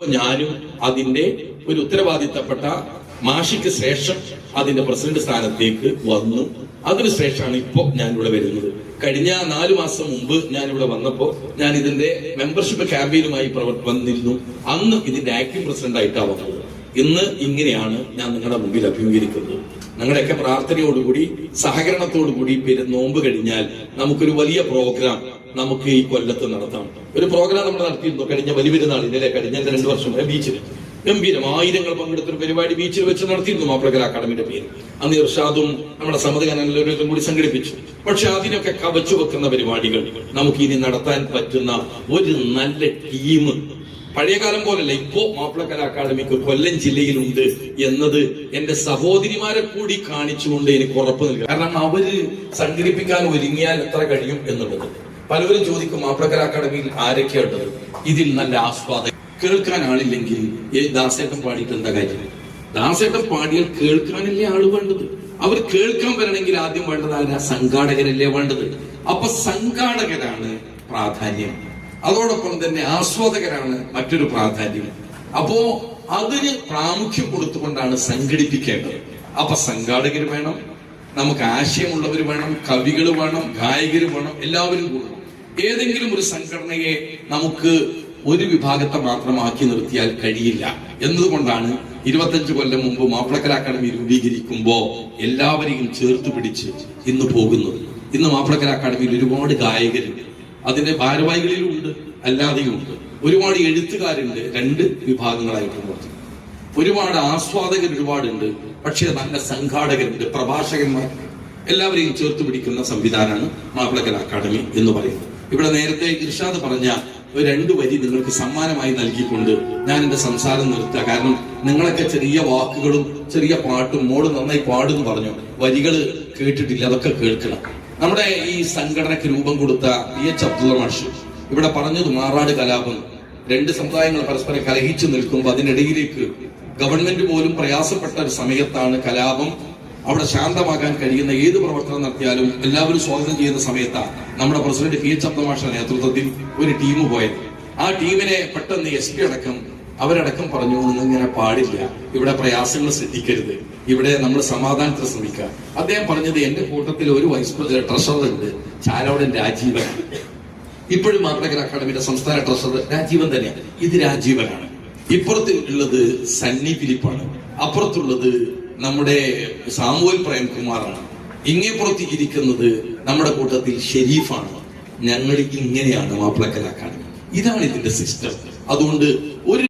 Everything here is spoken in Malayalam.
ഞാനും അതിന്റെ ഒരു ഉത്തരവാദിത്തപ്പെട്ട മാഷിക്ക് ശേഷം അതിന്റെ പ്രസിഡന്റ് സ്ഥാനത്തേക്ക് വന്നു. അതിനുശേഷമാണ് ഇപ്പോ ഞാനിവിടെ വരുന്നത്. കഴിഞ്ഞ 4 മാസം മുമ്പ് ഞാനിവിടെ വന്നപ്പോ ഞാൻ ഇതിന്റെ മെമ്പർഷിപ്പ് ക്യാമ്പയിനുമായി വന്നിരുന്നു. അന്ന് ഇതിന്റെ ആക്ടിംഗ് പ്രസിഡന്റ് ആയിട്ടാണ് വന്നത്. ഇന്ന് ഇങ്ങനെയാണ് ഞാൻ നിങ്ങളുടെ മുമ്പിൽ അഭിമുഖീകരിക്കുന്നത്. നിങ്ങളുടെയൊക്കെ പ്രാർത്ഥനയോടുകൂടി സഹകരണത്തോടുകൂടി നോമ്പ് കഴിഞ്ഞാൽ നമുക്കൊരു വലിയ പ്രോഗ്രാം നമുക്ക് ഈ കൊല്ലത്ത് നടത്താം. ഒരു പ്രോഗ്രാം നമ്മൾ നടത്തിയിരുന്നു കഴിഞ്ഞ വലിയ കഴിഞ്ഞ 2 വർഷം ബീച്ചിൽ ഗംഭീരം ആയിരങ്ങൾ പങ്കെടുത്തൊരു പരിപാടി ബീച്ചിൽ വെച്ച് നടത്തിയിരുന്നു. മാപ്പിളക്കര അക്കാദമിയുടെ പേര് അന്ന് ഇർഷാദും നമ്മുടെ സമ്മതികാനെല്ലാവരും കൂടി സംഘടിപ്പിച്ചു. പക്ഷെ അതിനൊക്കെ കവച്ചു വെക്കുന്ന പരിപാടികൾ നമുക്ക് ഇനി നടത്താൻ പറ്റുന്ന ഒരു നല്ല ടീം പഴയകാലം പോലല്ല ഇപ്പോ മാപ്പിളക്കര അക്കാദമിക്ക് കൊല്ലം ജില്ലയിലുണ്ട് എന്നത് എന്റെ സഹോദരിമാരെ കൂടി കാണിച്ചുകൊണ്ട് എനിക്ക് ഉറപ്പ് നൽകുക. കാരണം അവര് സംഘടിപ്പിക്കാൻ ഒരുങ്ങിയാൽ എത്ര കഴിയും എന്നുള്ളത്. പലരും ചോദിക്കും മാപ്പിളക്കര അക്കാദമിയിൽ ആരൊക്കെയുള്ളത്. ഇതിൽ നല്ല ആസ്വാദകർ, കേൾക്കാൻ ആളില്ലെങ്കിൽ ദാസേട്ടൻ പാടിയിട്ട് എന്താ കാര്യം? ദാസേട്ടൻ പാടിയാൽ കേൾക്കാനല്ലേ ആള് വേണ്ടത്. അവർ കേൾക്കാൻ വരണമെങ്കിൽ ആദ്യം വേണ്ടത് ആരാ? സംഘാടകരല്ലേ വേണ്ടത്. അപ്പൊ സംഘാടകരാണ് പ്രാധാന്യം. അതോടൊപ്പം തന്നെ ആസ്വാദകരാണ് മറ്റൊരു പ്രാധാന്യം. അപ്പോ അതിന് പ്രാമുഖ്യം കൊടുത്തുകൊണ്ടാണ് സംഘടിപ്പിക്കേണ്ടത്. അപ്പൊ സംഘാടകർ വേണം, നമുക്ക് ആശയമുള്ളവർ വേണം, കവികൾ വേണം, ഗായകർ വേണം, എല്ലാവരും കൂടണം. ഏതെങ്കിലും ഒരു സംഘടനയെ നമുക്ക് ഒരു വിഭാഗത്തെ മാത്രമാക്കി നിർത്തിയാൽ കഴിയില്ല എന്നതുകൊണ്ടാണ് 25 കൊല്ലം മുമ്പ് മാപ്പിളക്കര അക്കാദമി രൂപീകരിക്കുമ്പോ എല്ലാവരെയും ചേർത്ത് പിടിച്ച് ഇന്ന് പോകുന്നത്. ഇന്ന് മാപ്പിളക്കര അക്കാദമിയിൽ ഒരുപാട് ഗായകരുണ്ട്, അതിന്റെ ഭാരവാഹികളിലും ഉണ്ട്, അല്ലാതെയും ഉണ്ട്. ഒരുപാട് എഴുത്തുകാരുണ്ട്, 2 വിഭാഗങ്ങളായിട്ട് പുറത്ത്. ഒരുപാട് ആസ്വാദകർ ഒരുപാടുണ്ട്. പക്ഷെ നല്ല സംഘാടകരുണ്ട്, പ്രഭാഷകന്മാർ. എല്ലാവരെയും ചേർത്ത് പിടിക്കുന്ന സംവിധാനമാണ് മാപ്പിളക്കര അക്കാദമി എന്ന് പറയുന്നത്. ഇവിടെ നേരത്തെ ഇർഷാദ് പറഞ്ഞ 2 വരി നിങ്ങൾക്ക് സമ്മാനമായി നൽകിക്കൊണ്ട് ഞാൻ എന്റെ സംസാരം നിർത്തുക. കാരണം നിങ്ങളൊക്കെ ചെറിയ വാക്കുകളും ചെറിയ പാട്ടും മോള് നന്നായി പാടും പറഞ്ഞു, വരികള് കേട്ടിട്ടില്ല, അതൊക്കെ കേൾക്കണം. നമ്മുടെ ഈ സംഘടനയ്ക്ക് രൂപം കൊടുത്ത PH അബ്ദുള്ള മാഷ് ഇവിടെ പറഞ്ഞത് മാറാട് കലാപം 2 സമുദായങ്ങൾ പരസ്പരം കലഹിച്ചു നിൽക്കുമ്പോൾ അതിനിടയിലേക്ക് ഗവൺമെന്റ് പോലും പ്രയാസപ്പെട്ട ഒരു സമയത്താണ് കലാപം. അവിടെ ശാന്തമാക്കാൻ കഴിയുന്ന ഏത് പ്രവർത്തനം നടത്തിയാലും എല്ലാവരും സ്വാഗതം ചെയ്യുന്ന സമയത്താണ് നമ്മുടെ പ്രസിഡന്റ് PH അബ്ദുള്ള മാഷിന്റെ നേതൃത്വത്തിൽ ഒരു ടീം പോയത്. ആ ടീമിനെ പെട്ടെന്ന് SP അടക്കം അവരടക്കം പറഞ്ഞു, ഇങ്ങനെ പാടില്ല, ഇവിടെ പ്രയാസങ്ങൾ ശ്രദ്ധിക്കരുത്, ഇവിടെ നമ്മൾ സമാധാനത്തിന് ശ്രമിക്കുക. അദ്ദേഹം പറഞ്ഞത് എന്റെ കൂട്ടത്തിൽ ഒരു വൈസ് ട്രഷറർ ഉണ്ട്, ചാലോടൻ രാജീവൻ. ഇപ്പോഴും മാപ്പിളക്കര അക്കാദമിയുടെ സംസ്ഥാന ട്രഷറർ രാജീവൻ തന്നെയാണ്. ഇത് രാജീവനാണ്. ഇപ്പുറത്ത് ഉള്ളത് സണ്ണി ഫിലിപ്പാണ്, അപ്പുറത്തുള്ളത് നമ്മുടെ സാമുവൽ പ്രേംകുമാറാണ്, ഇങ്ങേപ്പുറത്ത് ഇരിക്കുന്നത് നമ്മുടെ കൂട്ടത്തിൽ ഷെരീഫാണ്. ഞങ്ങൾ ഇങ്ങനെയാണ് മാപ്പിളക്കര അക്കാദമി. ഇതാണ് ഇതിന്റെ സിസ്റ്റം. അതുകൊണ്ട് ഒരു